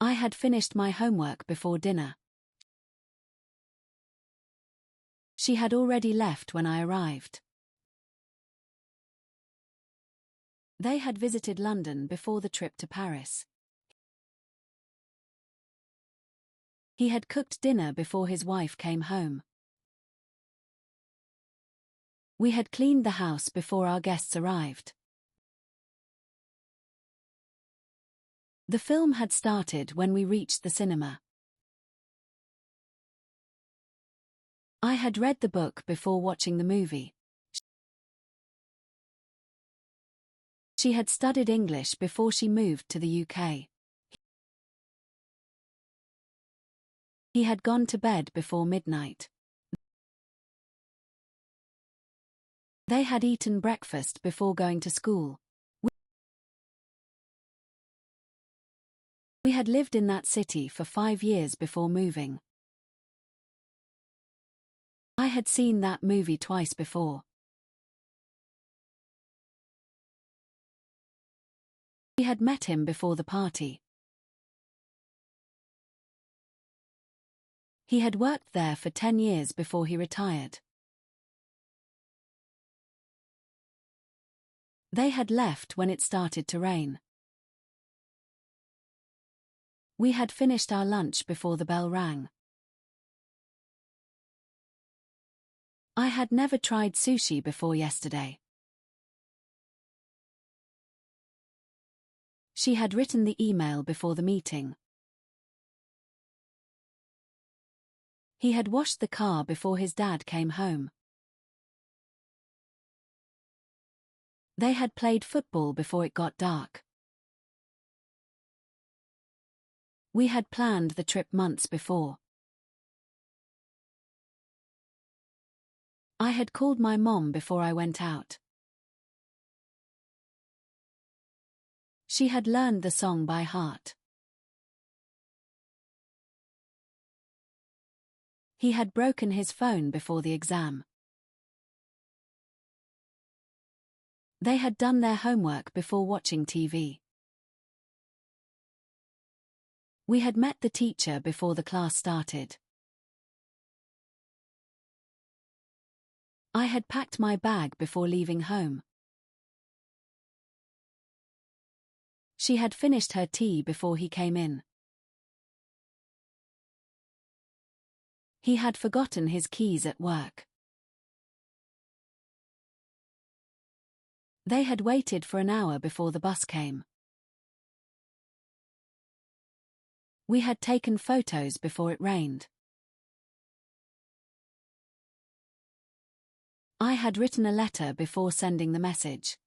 I had finished my homework before dinner. She had already left when I arrived. They had visited London before the trip to Paris. He had cooked dinner before his wife came home. We had cleaned the house before our guests arrived. The film had started when we reached the cinema. I had read the book before watching the movie. She had studied English before she moved to the UK. He had gone to bed before midnight. They had eaten breakfast before going to school. We had lived in that city for 5 years before moving. I had seen that movie twice before. We had met him before the party. He had worked there for 10 years before he retired. They had left when it started to rain. We had finished our lunch before the bell rang. I had never tried sushi before yesterday. She had written the email before the meeting. He had washed the car before his dad came home. They had played football before it got dark. We had planned the trip months before. I had called my mom before I went out. She had learned the song by heart. He had broken his phone before the exam. They had done their homework before watching TV. We had met the teacher before the class started. I had packed my bag before leaving home. She had finished her tea before he came in. He had forgotten his keys at work. They had waited for an hour before the bus came. We had taken photos before it rained. I had written a letter before sending the message.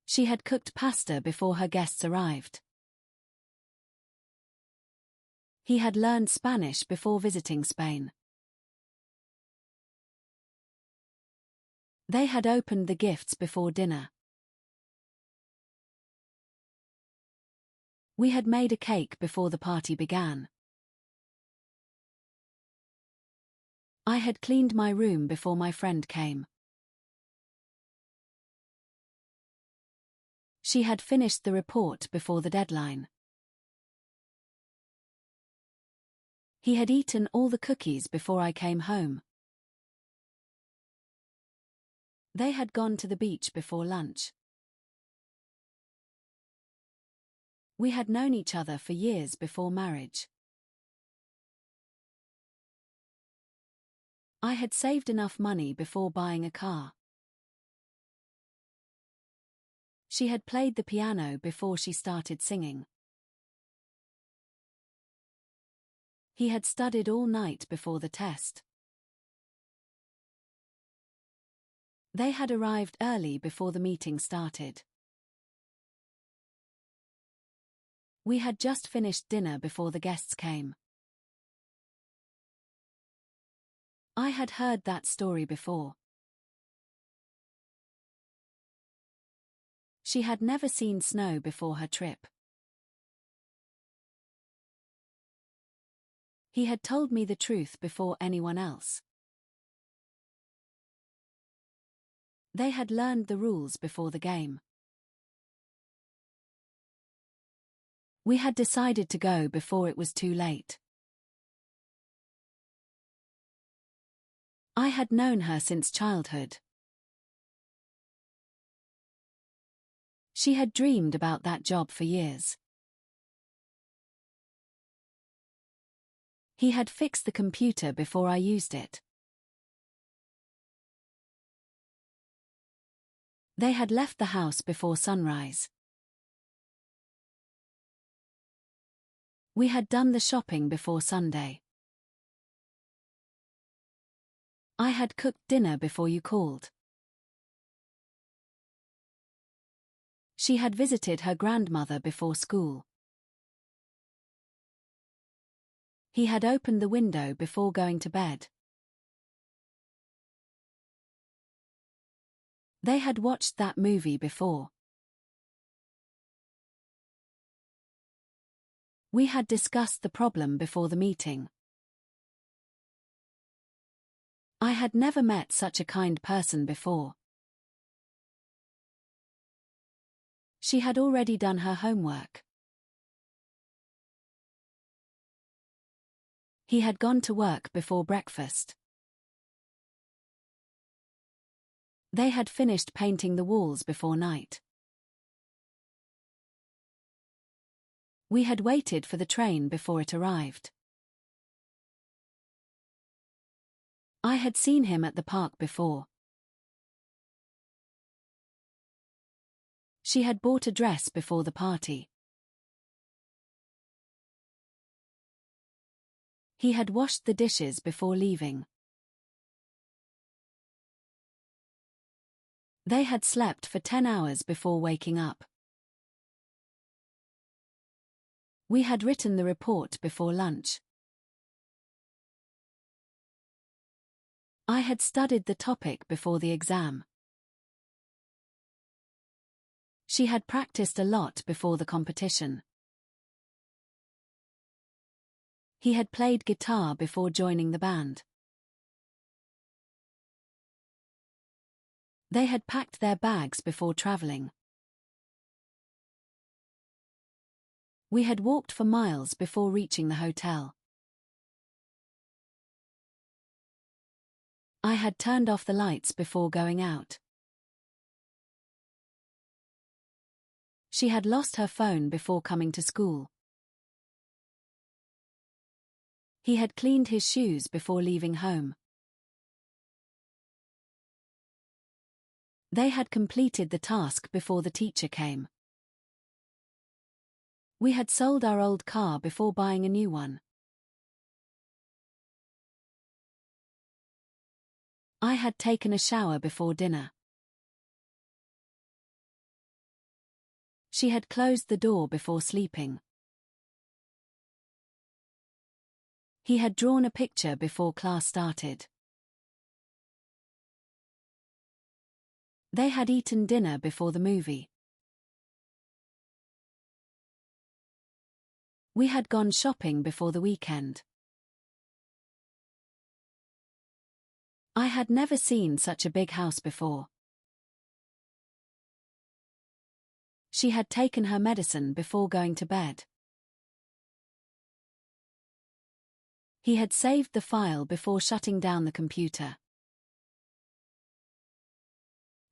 She had cooked pasta before her guests arrived. He had learned Spanish before visiting Spain. They had opened the gifts before dinner. We had made a cake before the party began. I had cleaned my room before my friend came. She had finished the report before the deadline. He had eaten all the cookies before I came home. They had gone to the beach before lunch. We had known each other for years before marriage. I had saved enough money before buying a car. She had played the piano before she started singing. He had studied all night before the test. They had arrived early before the meeting started. We had just finished dinner before the guests came. I had heard that story before. She had never seen snow before her trip. He had told me the truth before anyone else. They had learned the rules before the game. We had decided to go before it was too late. I had known her since childhood. She had dreamed about that job for years. He had fixed the computer before I used it. They had left the house before sunrise. We had done the shopping before Sunday. I had cooked dinner before you called. She had visited her grandmother before school. He had opened the window before going to bed. They had watched that movie before. We had discussed the problem before the meeting. I had never met such a kind person before. She had already done her homework. He had gone to work before breakfast. They had finished painting the walls before night. We had waited for the train before it arrived. I had seen him at the park before. She had bought a dress before the party. He had washed the dishes before leaving. They had slept for 10 hours before waking up. We had written the report before lunch. I had studied the topic before the exam. She had practiced a lot before the competition. He had played guitar before joining the band. They had packed their bags before traveling. We had walked for miles before reaching the hotel. I had turned off the lights before going out. She had lost her phone before coming to school. He had cleaned his shoes before leaving home. They had completed the task before the teacher came. We had sold our old car before buying a new one. I had taken a shower before dinner. She had closed the door before sleeping. He had drawn a picture before class started. They had eaten dinner before the movie. We had gone shopping before the weekend. I had never seen such a big house before. She had taken her medicine before going to bed. He had saved the file before shutting down the computer.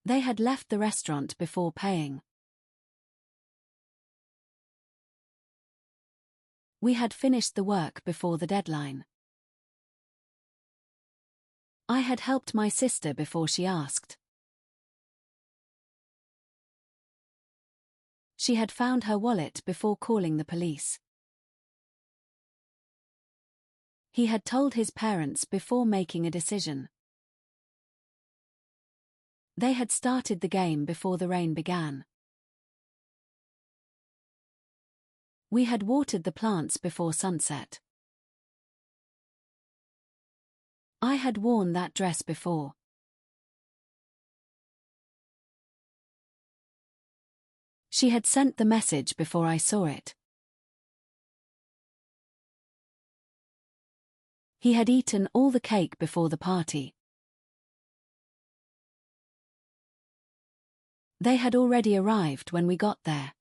They had left the restaurant before paying. We had finished the work before the deadline. I had helped my sister before she asked. She had found her wallet before calling the police. He had told his parents before making a decision. They had started the game before the rain began. We had watered the plants before sunset. I had worn that dress before. She had sent the message before I saw it. He had eaten all the cake before the party. They had already arrived when we got there.